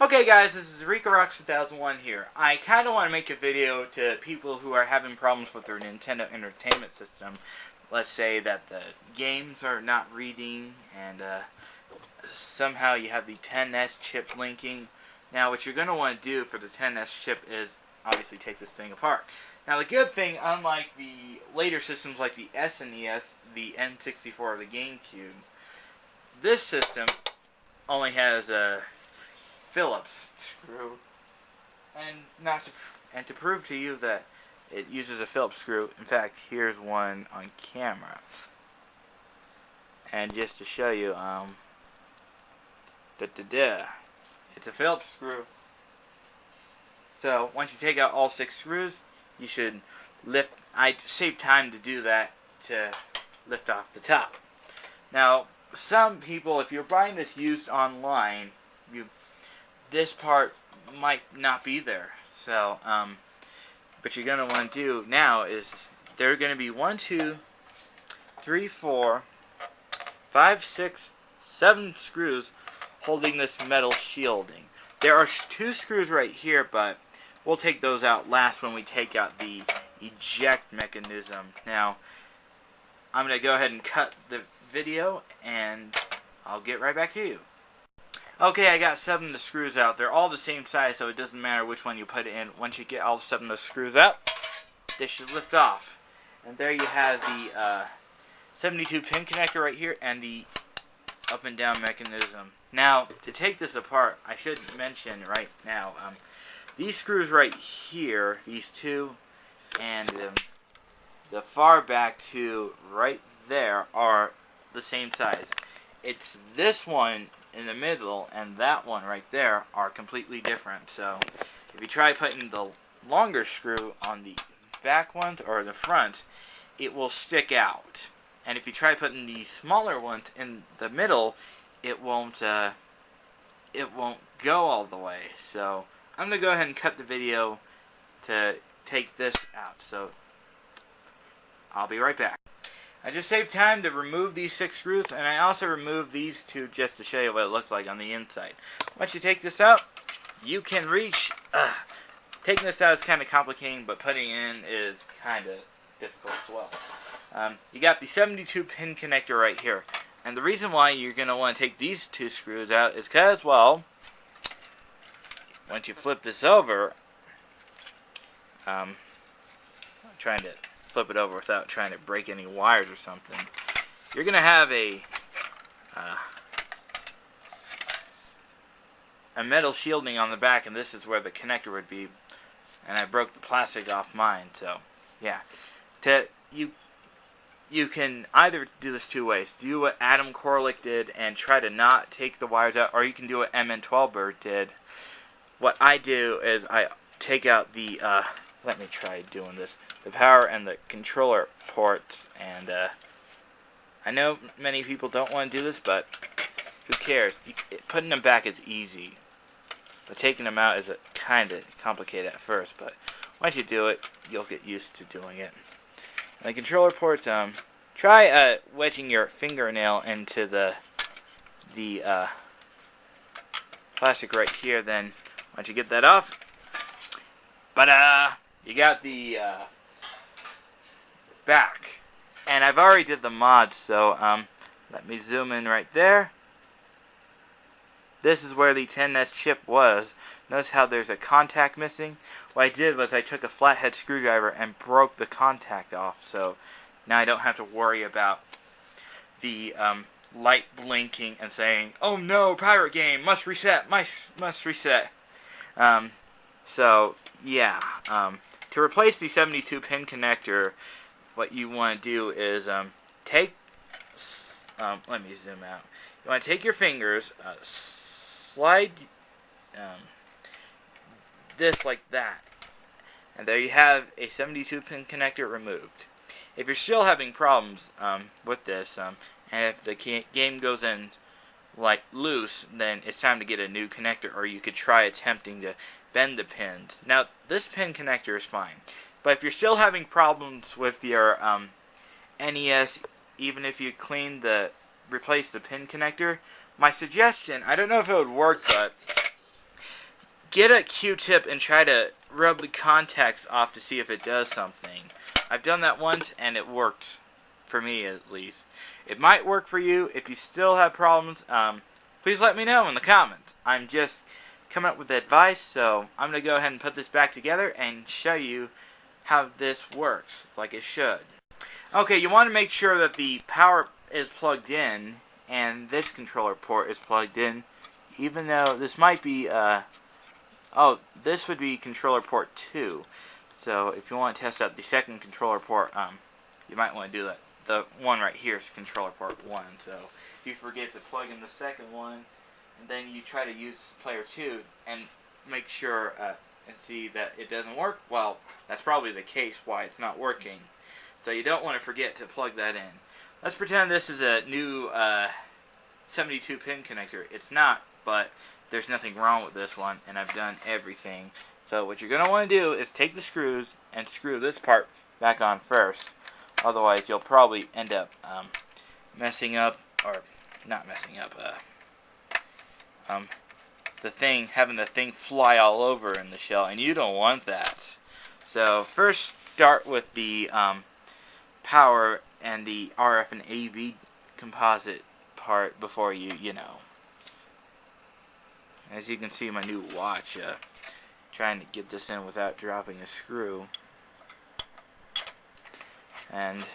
Okay guys, this is Rocks 2001 here. I kind of want to make a video to people who are having problems with their Nintendo Entertainment System. Let's say that the games are not reading and somehow you have the NES chip linking. Now what you're going to want to do for the NES chip is obviously take this thing apart. Now the good thing, unlike the later systems like the SNES, the N64, or the GameCube, this system only has a Phillips screw, and to prove to you that it uses a Phillips screw, in fact, here's one on camera. And just to show you, it's a Phillips screw. So once you take out all 6 screws, you should lift. I save time to do that to lift off the top. Now, some people, if you're buying this used online, this part might not be there. So, what you're going to want to do now is there are going to be 1, 2, 3, 4, 5, 6, 7 screws holding this metal shielding. There are 2 screws right here, but we'll take those out last when we take out the eject mechanism. Now, I'm going to go ahead and cut the video, and I'll get right back to you. Okay, I got 7 of the screws out. They're all the same size, so it doesn't matter which one you put it in. Once you get all 7 of the screws out, they should lift off. And there you have the 72 pin connector right here and the up and down mechanism. Now, to take this apart, I should mention right now, these screws right here, these 2, and the far back 2 right there are the same size. It's this one in the middle and that one right there are completely different. So if you try putting the longer screw on the back ones or the front, it will stick out. And if you try putting the smaller ones in the middle, it won't go all the way. So I'm gonna go ahead and cut the video to take this out. So I'll be right back. I just saved time to remove these 6 screws, and I also removed these 2 just to show you what it looked like on the inside. Once you take this out, you can reach. Taking this out is kind of complicating, but putting it in is kind of difficult as well. You got the 72 pin connector right here, and the reason why you're going to want to take these 2 screws out is because, well, once you flip this over, I'm trying to flip it over without trying to break any wires or something. You're gonna have a metal shielding on the back, and this is where the connector would be. And I broke the plastic off mine, so yeah. You can either do this 2 ways. Do what Adam Korlick did and try to not take the wires out, or you can do what MN12 Bird did. What I do is I take out the let me try doing this. The power and the controller ports, and I know many people don't want to do this, but who cares? Putting them back is easy, but taking them out is kind of complicated at first. But once you do it, you'll get used to doing it. And the controller ports, try wedging your fingernail into the plastic right here. Then once you get that off, you got the back. And I've already did the mods, so let me zoom in right there. This is where the 10NES chip was. Notice how there's a contact missing? What I did was I took a flathead screwdriver and broke the contact off, so now I don't have to worry about the light blinking and saying, "Oh no, pirate game, must reset, must reset." So yeah, to replace the 72 pin connector, what you want to do is let me zoom out. You want to take your fingers, slide this like that, and there you have a 72 pin connector removed. If you're still having problems with this, and if the game goes in like loose, then it's time to get a new connector, or you could try attempting to bend the pins. Now this pin connector is fine, but if you're still having problems with your NES, even if you replace the pin connector, my suggestion, I don't know if it would work, but get a Q-tip and try to rub the contacts off to see if it does something. I've done that once and it worked, for me at least. It might work for you. If you still have problems, please let me know in the comments. I'm just coming up with advice, so I'm going to go ahead and put this back together and show you how this works like it should. Okay, you want to make sure that the power is plugged in and this controller port is plugged in, even though this might be this would be controller port 2. So if you want to test out the second controller port, you might want to do that. The one right here is controller port 1. So if you forget to plug in the second one, and then you try to use player 2 and make sure and see that it doesn't work, well, that's probably the case why it's not working. So you don't want to forget to plug that in. Let's pretend this is a new 72 pin connector. It's not, but there's nothing wrong with this one, and I've done everything. So what you're going to want to do is take the screws and screw this part back on first. Otherwise, you'll probably end up messing up, or not messing up, having the thing fly all over in the shell, and you don't want that. So first start with the power and the RF and AV composite part before you know. As you can see, my new watch, trying to get this in without dropping a screw. And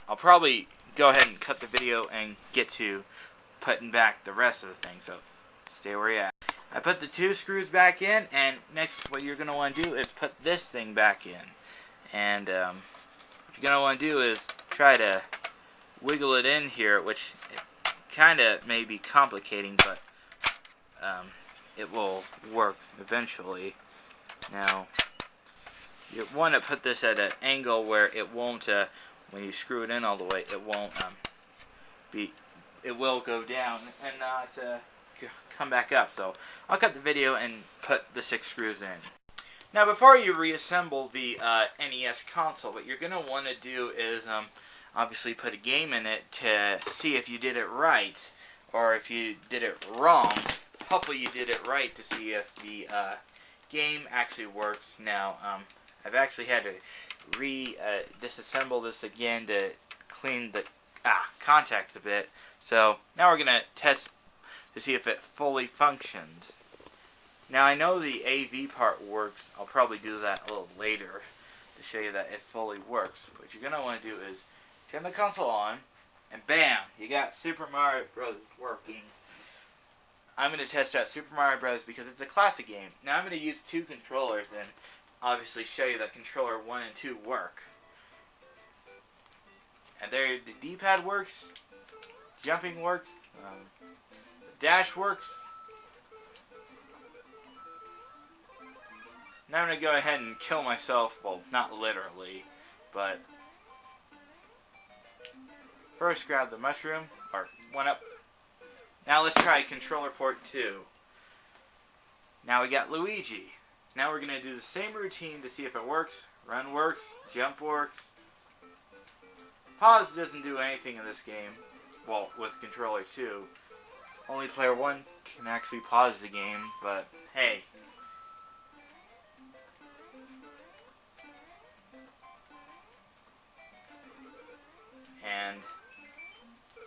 I'll probably go ahead and cut the video and get to putting back the rest of the thing, so stay where you're at. I put the 2 screws back in, and next what you're going to want to do is put this thing back in. And what you're going to want to do is try to wiggle it in here, which kind of may be complicating, but it will work eventually. Now, you want to put this at an angle where it won't, when you screw it in all the way, it won't it will go down and not come back up. So I'll cut the video and put the 6 screws in. Now, before you reassemble the NES console, what you're going to want to do is obviously put a game in it to see if you did it right, or if you did it wrong. Hopefully you did it right to see if the game actually works. Now, I've actually had to disassemble this again to clean the contacts a bit. So now we're going to test to see if it fully functions. Now, I know the AV part works. I'll probably do that a little later to show you that it fully works. What you're going to want to do is turn the console on, and bam, you got Super Mario Bros. Working. I'm going to test out Super Mario Bros. Because it's a classic game. Now, I'm going to use 2 controllers and obviously show you that controller 1 and 2 work. And there, the D-pad works, jumping works, the dash works. Now I'm going to go ahead and kill myself, well, not literally, but first grab the mushroom, or 1 up. Now let's try controller port 2. Now we got Luigi. Now we're going to do the same routine to see if it works. Run works, jump works. Pause doesn't do anything in this game. Well, with controller 2. Only player 1 can actually pause the game, but hey. And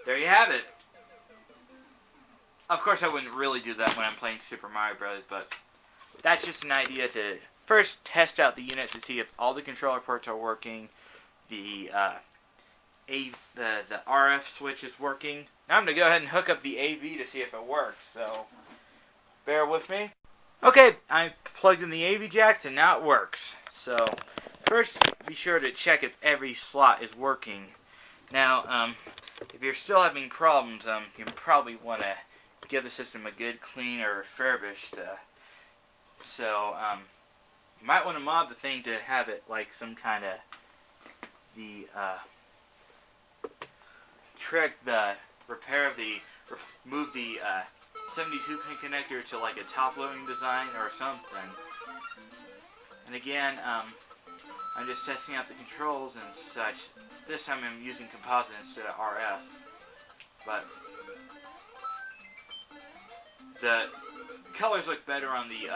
there you have it. Of course, I wouldn't really do that when I'm playing Super Mario Bros., but that's just an idea to first test out the unit to see if all the controller ports are working, the RF switch is working. Now I'm going to go ahead and hook up the AV to see if it works, so bear with me. Okay, I plugged in the AV jack and now it works. So first, be sure to check if every slot is working. Now, if you're still having problems, you probably want to give the system a good clean or refurbished. So you might want to mod the thing to have it like some kind of move the 72 pin connector to like a top loading design or something. And again, I'm just testing out the controls and such. This time I'm using composite instead of RF. But the colors look better on the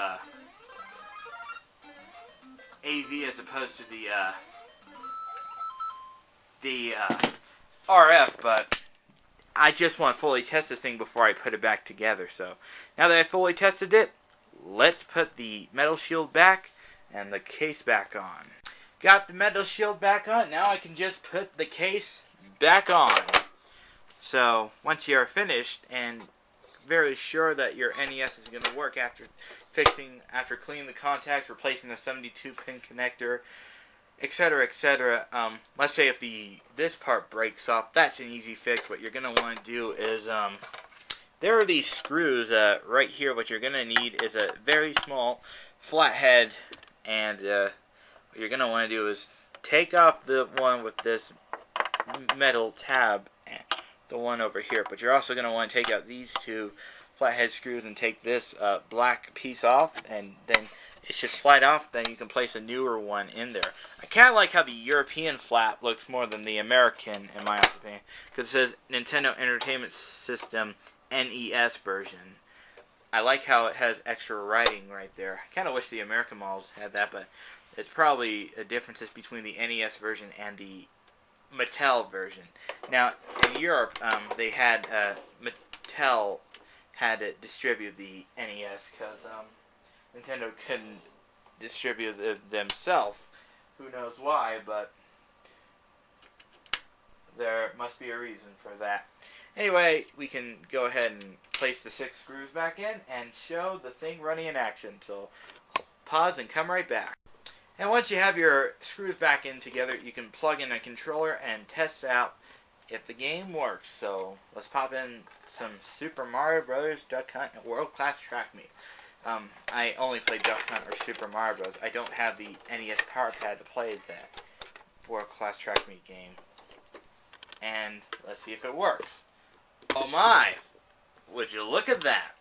AV as opposed to the RF, but I just want to fully test this thing before I put it back together. So now that I fully tested it, let's put the metal shield back and the case back on. Got the metal shield back on. Now I can just put the case back on. So once you're finished and very sure that your NES is going to work after cleaning the contacts, replacing the 72 pin connector, etc., etc. Let's say if this part breaks off, that's an easy fix. What you're going to want to do is there are these screws right here. What you're going to need is a very small flathead, and what you're going to want to do is take off the one with this metal tab, the one over here, but you're also going to want to take out these two flathead screws and take this black piece off, and then it should slide off. Then you can place a newer one in there. I kind of like how the European flap looks more than the American, in my opinion, because it says Nintendo Entertainment System NES version. I like how it has extra writing right there. I kind of wish the American models had that, but it's probably a differences between the NES version and the Mattel version. Now, in Europe, they had Mattel had to distribute the NES because Nintendo couldn't distribute it themselves. Who knows why, but there must be a reason for that. Anyway, we can go ahead and place the 6 screws back in and show the thing running in action. So, pause and come right back. And once you have your screws back in together, you can plug in a controller and test out if the game works. So let's pop in some Super Mario Bros. Duck Hunt and World Class Track Meet. I only play Duck Hunt or Super Mario Bros. I don't have the NES Power Pad to play that World Class Track Meet game. And let's see if it works. Oh my! Would you look at that?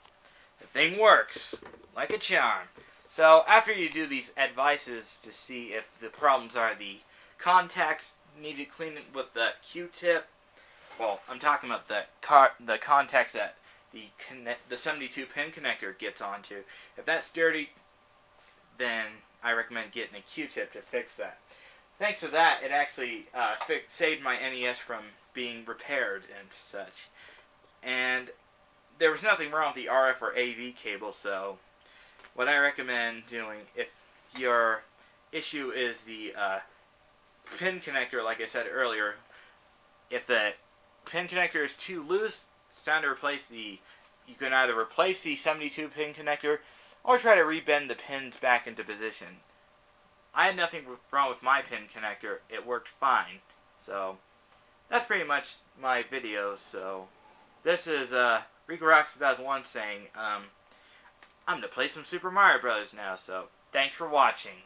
The thing works like a charm. So after you do these advices to see if the problems are the contacts, need to clean it with the Q-tip. Well, I'm talking about the contacts that the 72 pin connector gets onto. If that's dirty, then I recommend getting a Q-tip to fix that. Thanks to that, it actually saved my NES from being repaired and such. And there was nothing wrong with the RF or AV cable, so what I recommend doing, if your issue is the pin connector, like I said earlier, if the pin connector is too loose, it's time to replace you can either replace the 72 pin connector or try to rebend the pins back into position. I had nothing wrong with my pin connector. It worked fine. So that's pretty much my video. So this is Rico Rocks 2001 saying, I'm going to play some Super Mario Bros. Now, so thanks for watching.